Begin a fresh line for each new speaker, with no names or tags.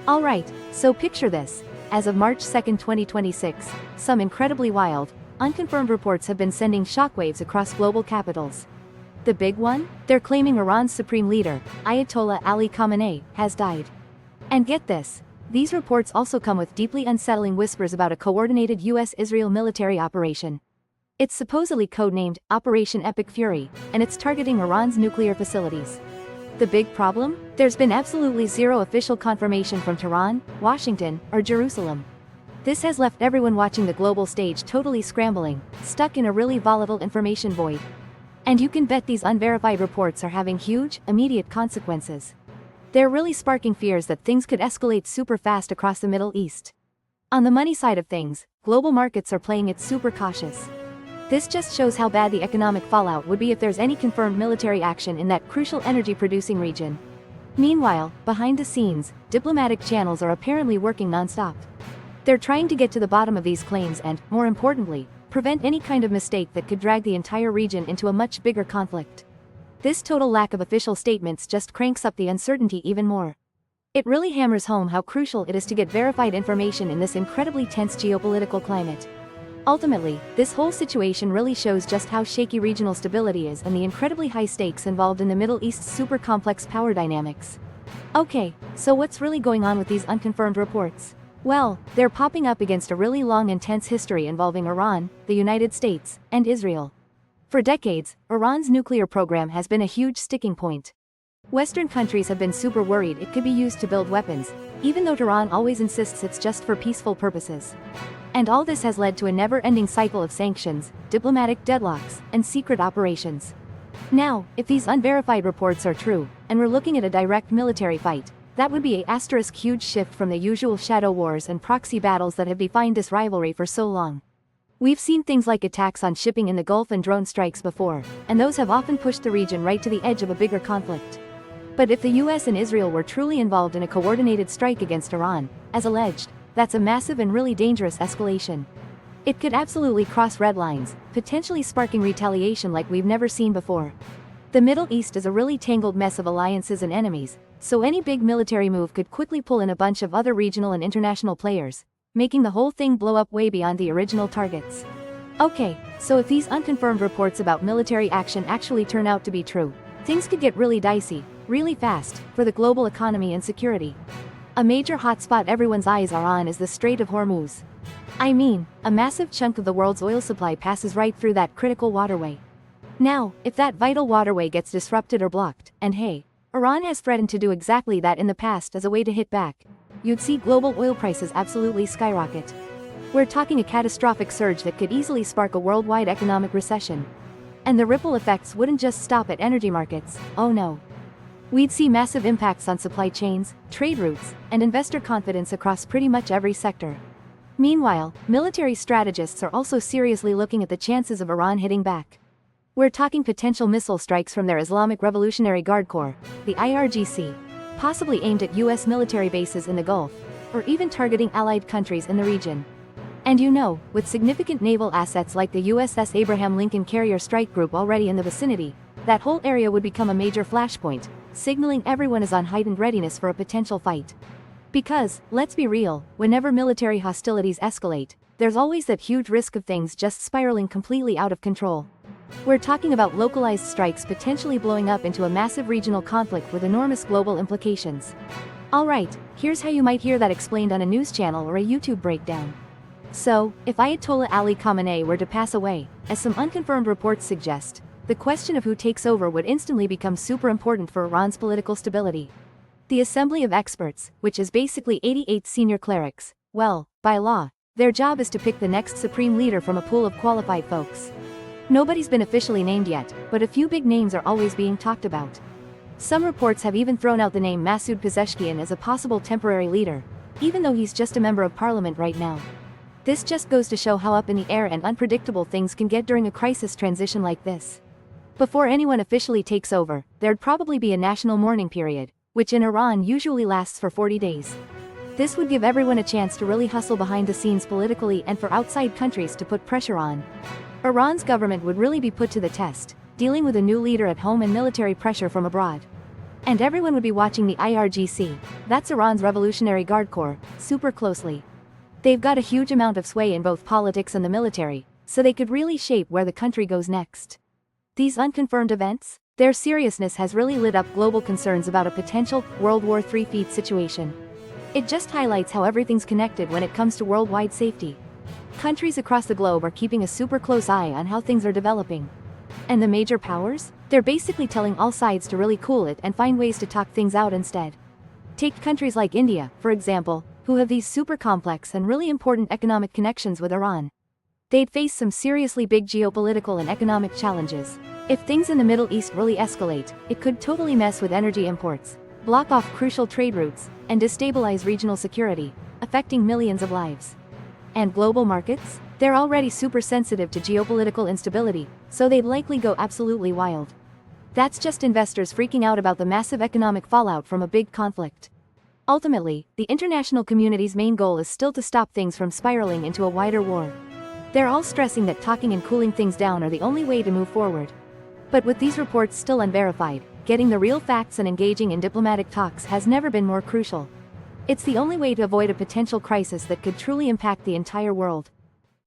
Alright, so picture this. As of March 2, 2026, some incredibly wild, unconfirmed reports have been sending shockwaves across global capitals. The big one? They're claiming Iran's supreme leader, Ayatollah Ali Khamenei, has died. And get this. These reports also come with deeply unsettling whispers about a coordinated US-Israel military operation. It's supposedly codenamed Operation Epic Fury, and it's targeting Iran's nuclear facilities. The big problem? There's been absolutely zero official confirmation from Tehran, Washington, or Jerusalem. This has left everyone watching the global stage totally scrambling, stuck in a really volatile information void. And you can bet these unverified reports are having huge, immediate consequences. They're really sparking fears that things could escalate super fast across the Middle East. On the money side of things, global markets are playing it super cautious. This just shows how bad the economic fallout would be if there's any confirmed military action in that crucial energy-producing region. Meanwhile, behind the scenes, diplomatic channels are apparently working non-stop. They're trying to get to the bottom of these claims and, more importantly, prevent any kind of mistake that could drag the entire region into a much bigger conflict. This total lack of official statements just cranks up the uncertainty even more. It really hammers home how crucial it is to get verified information in this incredibly tense geopolitical climate. Ultimately, this whole situation really shows just how shaky regional stability is and the incredibly high stakes involved in the Middle East's super complex power dynamics. Okay, so what's really going on with these unconfirmed reports? Well, they're popping up against a really long and tense history involving Iran, the United States, and Israel. For decades, Iran's nuclear program has been a huge sticking point. Western countries have been super worried it could be used to build weapons, even though Tehran always insists it's just for peaceful purposes. And all this has led to a never-ending cycle of sanctions, diplomatic deadlocks, and secret operations. Now, if these unverified reports are true, and we're looking at a direct military fight, that would be a huge shift from the usual shadow wars and proxy battles that have defined this rivalry for so long. We've seen things like attacks on shipping in the Gulf and drone strikes before, and those have often pushed the region right to the edge of a bigger conflict. But if the US and Israel were truly involved in a coordinated strike against Iran, as alleged, that's a massive and really dangerous escalation. It could absolutely cross red lines, potentially sparking retaliation like we've never seen before. The Middle East is a really tangled mess of alliances and enemies, so any big military move could quickly pull in a bunch of other regional and international players, making the whole thing blow up way beyond the original targets. Okay, so if these unconfirmed reports about military action actually turn out to be true, things could get really dicey, really fast, for the global economy and security. A major hotspot everyone's eyes are on is the Strait of Hormuz. I mean, a massive chunk of the world's oil supply passes right through that critical waterway. Now, if that vital waterway gets disrupted or blocked, and hey, Iran has threatened to do exactly that in the past as a way to hit back, you'd see global oil prices absolutely skyrocket. We're talking a catastrophic surge that could easily spark a worldwide economic recession. And the ripple effects wouldn't just stop at energy markets, oh no. We'd see massive impacts on supply chains, trade routes, and investor confidence across pretty much every sector. Meanwhile, military strategists are also seriously looking at the chances of Iran hitting back. We're talking potential missile strikes from their Islamic Revolutionary Guard Corps, the IRGC, possibly aimed at US military bases in the Gulf, or even targeting allied countries in the region. And you know, with significant naval assets like the USS Abraham Lincoln Carrier Strike Group already in the vicinity, that whole area would become a major flashpoint, signaling everyone is on heightened readiness for a potential fight. Because, let's be real, whenever military hostilities escalate, there's always that huge risk of things just spiraling completely out of control. We're talking about localized strikes potentially blowing up into a massive regional conflict with enormous global implications. Alright, here's how you might hear that explained on a news channel or a YouTube breakdown. So, if Ayatollah Ali Khamenei were to pass away, as some unconfirmed reports suggest, the question of who takes over would instantly become super important for Iran's political stability. The Assembly of Experts, which is basically 88 senior clerics, well, by law, their job is to pick the next supreme leader from a pool of qualified folks. Nobody's been officially named yet, but a few big names are always being talked about. Some reports have even thrown out the name Masoud Pezeshkian as a possible temporary leader, even though he's just a member of parliament right now. This just goes to show how up in the air and unpredictable things can get during a crisis transition like this. Before anyone officially takes over, there'd probably be a national mourning period, which in Iran usually lasts for 40 days. This would give everyone a chance to really hustle behind the scenes politically and for outside countries to put pressure on. Iran's government would really be put to the test, dealing with a new leader at home and military pressure from abroad. And everyone would be watching the IRGC, that's Iran's Revolutionary Guard Corps, super closely. They've got a huge amount of sway in both politics and the military, so they could really shape where the country goes next. These unconfirmed events, their seriousness has really lit up global concerns about a potential World War III situation. It just highlights how everything's connected when it comes to worldwide safety. Countries across the globe are keeping a super close eye on how things are developing. And the major powers? They're basically telling all sides to really cool it and find ways to talk things out instead. Take countries like India, for example, who have these super complex and really important economic connections with Iran. They'd face some seriously big geopolitical and economic challenges. If things in the Middle East really escalate, it could totally mess with energy imports, block off crucial trade routes, and destabilize regional security, affecting millions of lives. And global markets? They're already super sensitive to geopolitical instability, so they'd likely go absolutely wild. That's just investors freaking out about the massive economic fallout from a big conflict. Ultimately, the international community's main goal is still to stop things from spiraling into a wider war. They're all stressing that talking and cooling things down are the only way to move forward. But with these reports still unverified, getting the real facts and engaging in diplomatic talks has never been more crucial. It's the only way to avoid a potential crisis that could truly impact the entire world.